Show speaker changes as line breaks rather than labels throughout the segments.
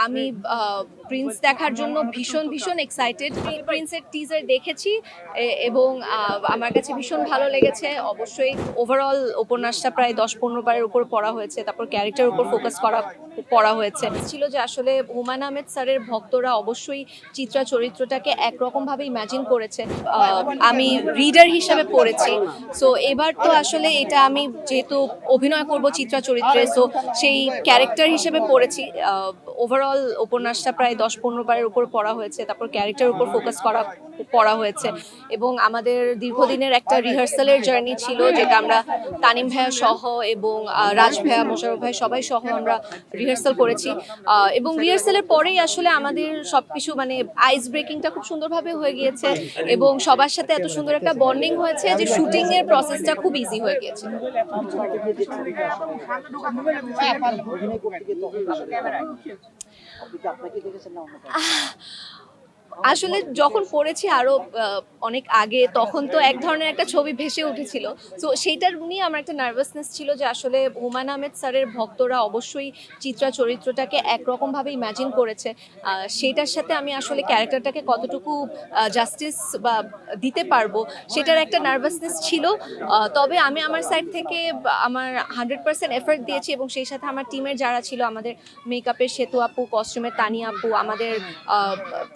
আমি প্রিন্স দেখার জন্য ভীষণ ভীষণ এক্সাইটেড। প্রিন্সের টিজার দেখেছি এবং আমার কাছে ভীষণ ভালো লেগেছে। অবশ্যই ওভারঅল উপন্যাসটা প্রায় 10-15 বারের উপর পড়া হয়েছে, তারপর ক্যারেক্টার উপর ফোকাস পড়া হয়েছে। ছিল যে আসলে হুমায়ূন আহমেদ স্যারের ভক্তরা অবশ্যই চিত্রা চরিত্রটাকে একরকমভাবে ইমাজিন করেছে। আমি রিডার হিসেবে পড়েছি, সো এবার তো আসলে এটা আমি যেহেতু অভিনয় করব চিত্রা চরিত্রে, সো সেই ক্যারেক্টার হিসেবে পড়েছি। ওভারঅল উপন্যাসটা প্রায় 10-15 বারের উপর পড়া হয়েছে, তারপর ক্যারেক্টার উপর ফোকাস পড়া হয়েছে এবং আমাদের দীর্ঘদিনের একটা রিহার্সালের জার্নি ছিল, যেটা আমরা তানিম ভাইয়া সহ এবং রাজ ভাইয়া, মোশাররফ ভাই সবাই সহ আমরা রিহার্সাল করেছি এবং রিহার্সালের পরেই আসলে আমাদের সবকিছু মানে আইস ব্রেকিংটা খুব সুন্দরভাবে হয়ে গিয়েছে এবং সবার সাথে এত সুন্দর একটা বন্ডিং হয়েছে যে শুটিং এর প্রসেসটা খুব ইজি হয়ে গিয়েছে। আসলে যখন পড়েছি আরো অনেক আগে, তখন তো এক ধরনের একটা ছবি ভেসে উঠেছিল, তো সেইটার নিয়ে আমার একটা নার্ভাসনেস ছিল যে আসলে হুমায়ূন আহমেদ স্যারের ভক্তরা অবশ্যই চিত্রা চরিত্রটাকে একরকমভাবে ইমাজিন করেছে। সেটার সাথে আমি আসলে ক্যারেক্টারটাকে কতটুকু জাস্টিস বা দিতে পারবো সেটার একটা নার্ভাসনেস ছিল। তবে আমি আমার সাইড থেকে আমার 100% এফর্ট দিয়েছি এবং সেই সাথে আমার টিমের যারা ছিল, আমাদের মেকআপের সেতু আপু, কস্টিউমের তানিয়া আপু, আমাদের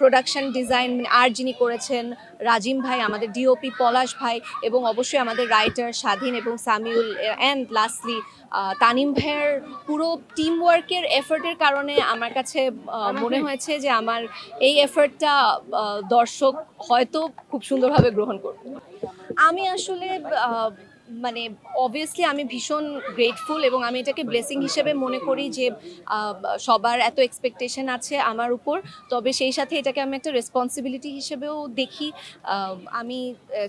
প্রোডাকশন ডিজাইন আর যিনি করেছেন রাজিম ভাই, আমাদের ডিওপি পলাশ ভাই এবং অবশ্যই আমাদের রাইটার স্বাধীন এবং সামিউল, অ্যান্ড লাস্টলি তানিম ভাইয়ের পুরো টিম ওয়ার্কের এফর্টের কারণে আমার কাছে মনে হয়েছে যে আমার এই এফর্টটা দর্শক হয়তো খুব সুন্দরভাবে গ্রহণ করবে। আমি আসলে মানে অবভিয়াসলি আমি ভীষণ গ্রেটফুল এবং আমি এটাকে ব্লেসিং হিসেবে মনে করি যে সবার এত এক্সপেকটেশন আছে আমার উপর, তবে সেই সাথে এটাকে আমি একটা রেসপন্সিবিলিটি হিসেবেও দেখি। আমি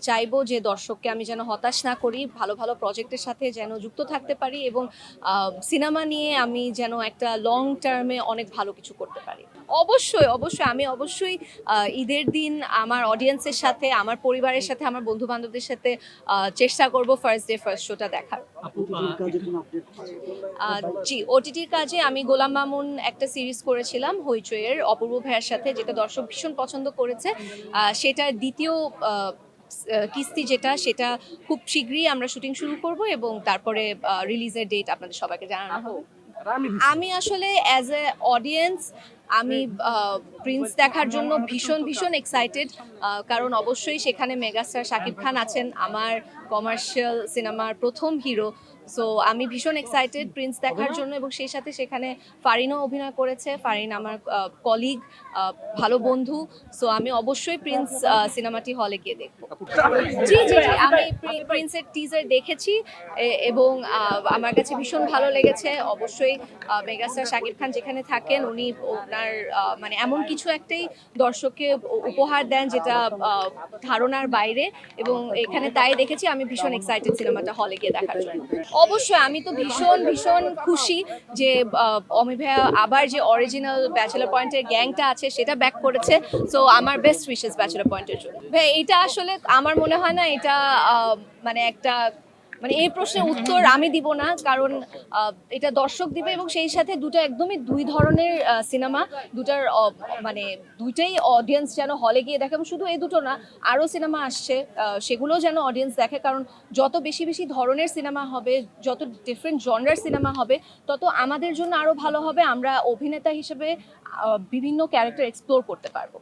চাইবো যে দর্শককে আমি যেন হতাশ না করি, ভালো ভালো প্রজেক্টের সাথে যেন যুক্ত থাকতে পারি এবং সিনেমা নিয়ে আমি যেন একটা লং টার্মে অনেক ভালো কিছু করতে পারি। অবশ্যই অবশ্যই আমি অবশ্যই ঈদের দিন আমার অডিয়েন্সের সাথে, আমার পরিবারের সাথে, আমার বন্ধু বান্ধবদের সাথে চেষ্টা করব ফার্স্ট ডে ফার্স্ট শোটা দেখার। জি, ওটিটির কাজে আমি গোলাম মামুন একটা সিরিজ করেছিলাম হইচইয়ের অপূর্ব ভাইয়ের সাথে, যেটা দর্শক ভীষণ পছন্দ করেছে। সেটার দ্বিতীয় কিস্তি সেটা খুব শীঘ্রই আমরা শুটিং শুরু করব এবং তারপরে রিলিজের ডেট আপনাদের সবাইকে জানানো হবে। আমি আসলে অ্যাজ এ অডিয়েন্স আমি প্রিন্স দেখার জন্য ভীষণ ভীষণ এক্সাইটেড, কারণ অবশ্যই সেখানে মেগাস্টার শাকিব খান আছেন, আমার কমার্শিয়াল সিনেমার প্রথম হিরো। সো আমি ভীষণ এক্সাইটেড প্রিন্স দেখার জন্য এবং সেই সাথে সেখানে ফারিনও অভিনয় করেছে। ফারিন আমার কলিগ, ভালো বন্ধু। সো আমি অবশ্যই প্রিন্স সিনেমাটি হলে গিয়ে দেখবো। জি জি জি, আমি প্রিন্সের টিজার দেখেছি এবং আমার কাছে ভীষণ ভালো লেগেছে। অবশ্যই মেগাস্টার শাকিব খান যেখানে থাকেন, উনি ওনার মানে এমন কিছু একটাই দর্শককে উপহার দেন যেটা ধারণার বাইরে, এবং এখানে তাই দেখেছি। আমি ভীষণ এক্সাইটেড সিনেমাটা হলে গিয়ে দেখার জন্য। অবশ্যই আমি তো ভীষণ ভীষণ খুশি যে অমি ভাইয়া আবার যে অরিজিনাল ব্যাচেলর পয়েন্টের গ্যাংটা আছে সেটা ব্যাক করেছে। সো আমার বেস্ট উইশেস ব্যাচেলর পয়েন্টের জন্য। ভাই এটা আসলে আমার মনে হয় না এটা মানে একটা মানে এই প্রশ্নের উত্তর আমি দিব না, কারণ এটা দর্শক দিবে এবং সেই সাথে একদমই দুই ধরনের সিনেমা, দুটার মানে দুইটাই অডিয়েন্স যেন হলে গিয়ে দেখে। এবং শুধু এই দুটো না, আরও সিনেমা আসছে, সেগুলো যেন অডিয়েন্স দেখে, কারণ যত বেশি বেশি ধরনের সিনেমা হবে, যত ডিফারেন্ট জনরার সিনেমা হবে, তত আমাদের জন্য আরও ভালো হবে। আমরা অভিনেতা হিসেবে বিভিন্ন ক্যারেক্টার এক্সপ্লোর করতে পারবো।